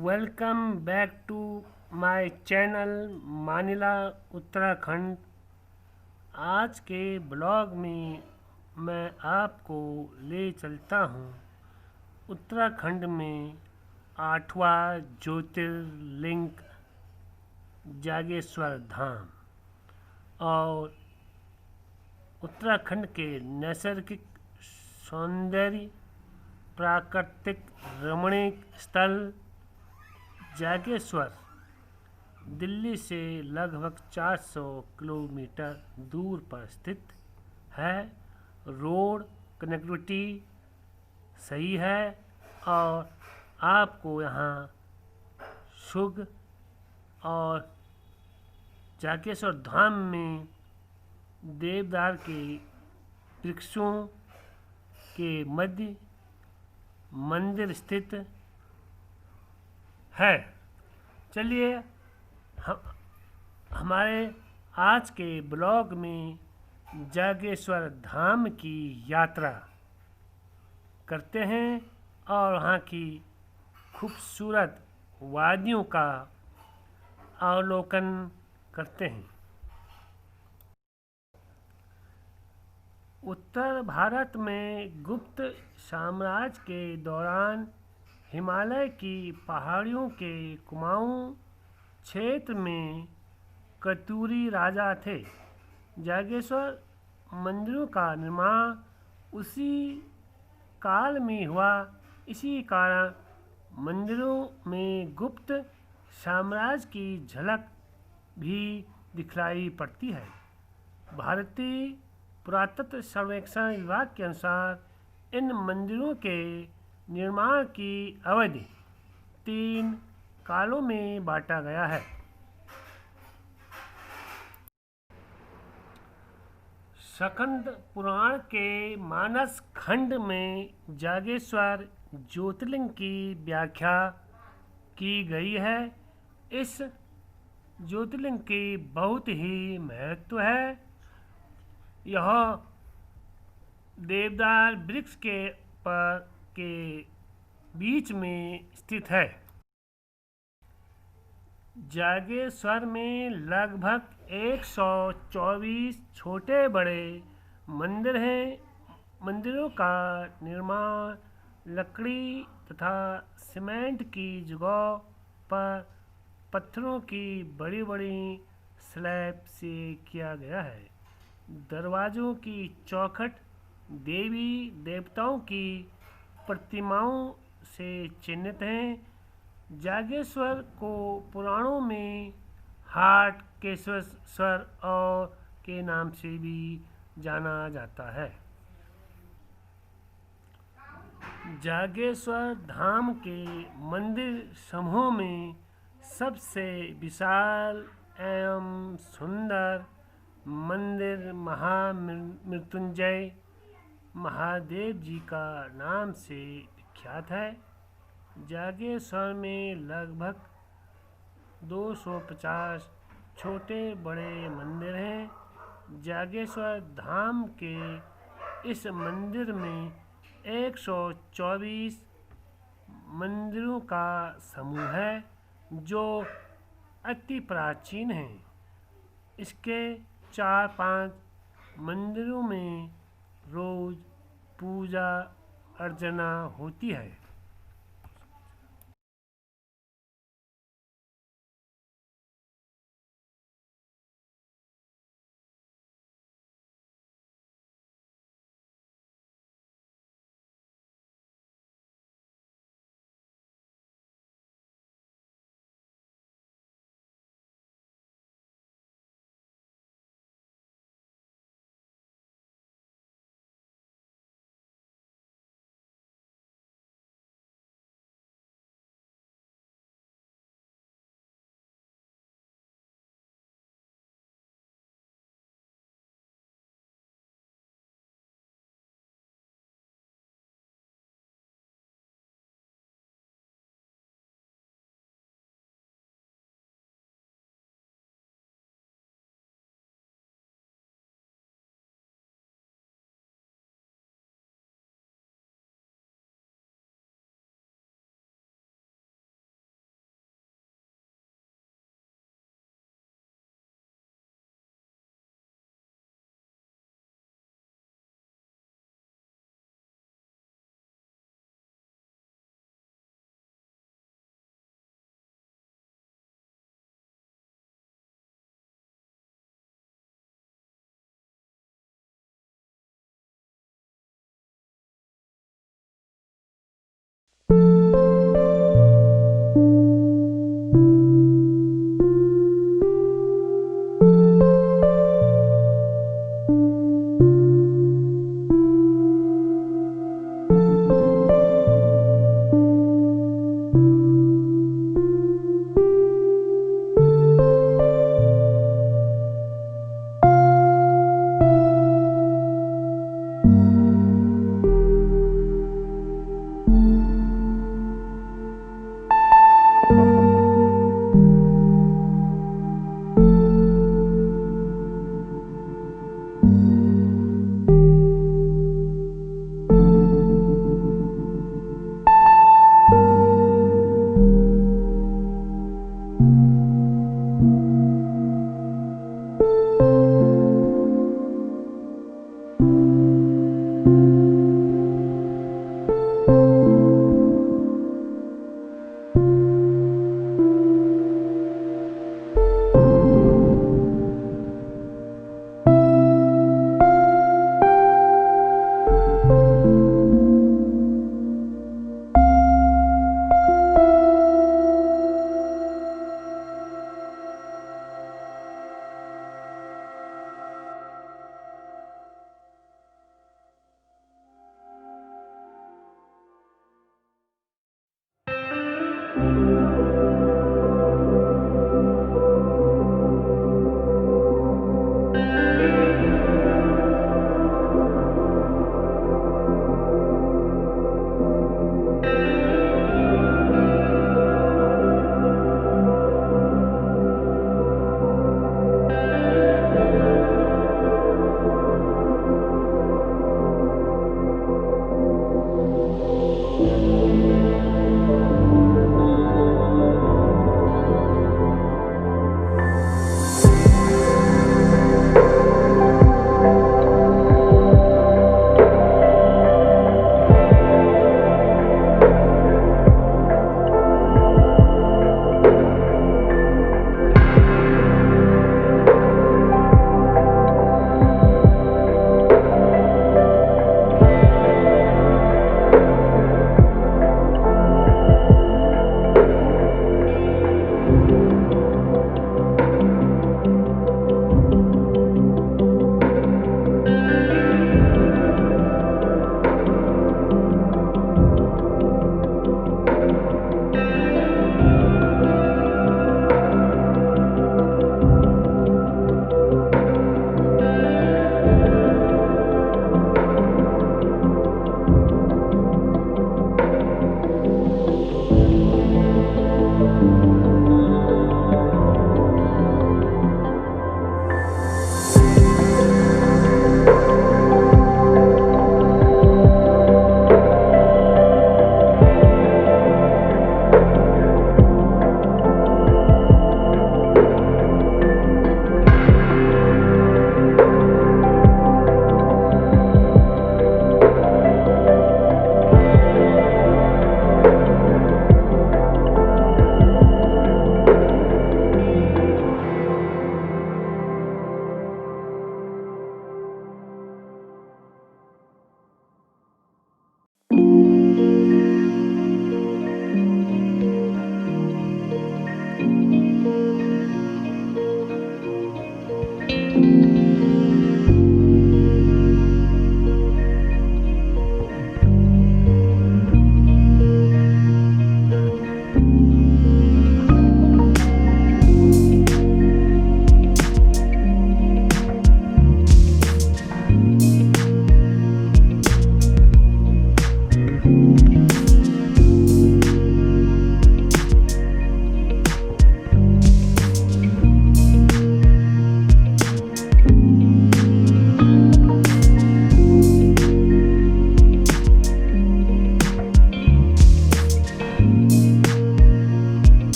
Welcome back to my channel Manila Uttarakhand. आज के blog में मैं आपको ले चलता हूँ उत्तराखंड में 8वां ज्योतिर्लिंग जागेश्वर धाम और उत्तराखंड के नैसर्गिक सौंदर्य, प्राकृतिक रमणीक स्थल जागेश्वर दिल्ली से लगभग 400 किलोमीटर दूर पर स्थित है। रोड कनेक्टिविटी सही है और आपको यहाँ शुभ और जागेश्वर धाम में देवदार के वृक्षों के मध्य मंदिर स्थित है। चलिए हमारे आज के ब्लॉग में जागेश्वर धाम की यात्रा करते हैं और वहाँ की खूबसूरत वादियों का अवलोकन करते हैं। उत्तर भारत में गुप्त साम्राज्य के दौरान हिमालय की पहाड़ियों के कुमाऊं क्षेत्र में कतूरी राजा थे। जागेश्वर मंदिरों का निर्माण उसी काल में हुआ। इसी कारण मंदिरों में गुप्त साम्राज्य की झलक भी दिखलाई पड़ती है। भारतीय पुरातत्व सर्वेक्षण विभाग के अनुसार इन मंदिरों के निर्माण की अवधि 3 कालों में बांटा गया है। स्कंद पुराण के मानस खंड में जागेश्वर ज्योतिर्लिंग की व्याख्या की गई है। इस ज्योतिर्लिंग की बहुत ही महत्व है। यह देवदार वृक्ष के बीच में स्थित है। जागेश्वर में लगभग 124 छोटे बड़े मंदिर हैं। मंदिरों का निर्माण लकड़ी तथा सीमेंट की जगह पर पत्थरों की बड़ी बड़ी स्लैब से किया गया है। दरवाज़ों की चौखट देवी देवताओं की प्रतिमाओं से चिन्हित हैं। जागेश्वर को पुराणों में हाटकेश्वर और के नाम से भी जाना जाता है। जागेश्वर धाम के मंदिर समूह में सबसे विशाल एवं सुंदर मंदिर महामृत्युंजय महादेव जी का नाम से विख्यात है। जागेश्वर में लगभग 250 छोटे बड़े मंदिर हैं। जागेश्वर धाम के इस मंदिर में 124 मंदिरों का समूह है जो अति प्राचीन हैं। इसके 4-5 मंदिरों में रोज पूजा अर्चना होती है।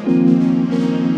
है।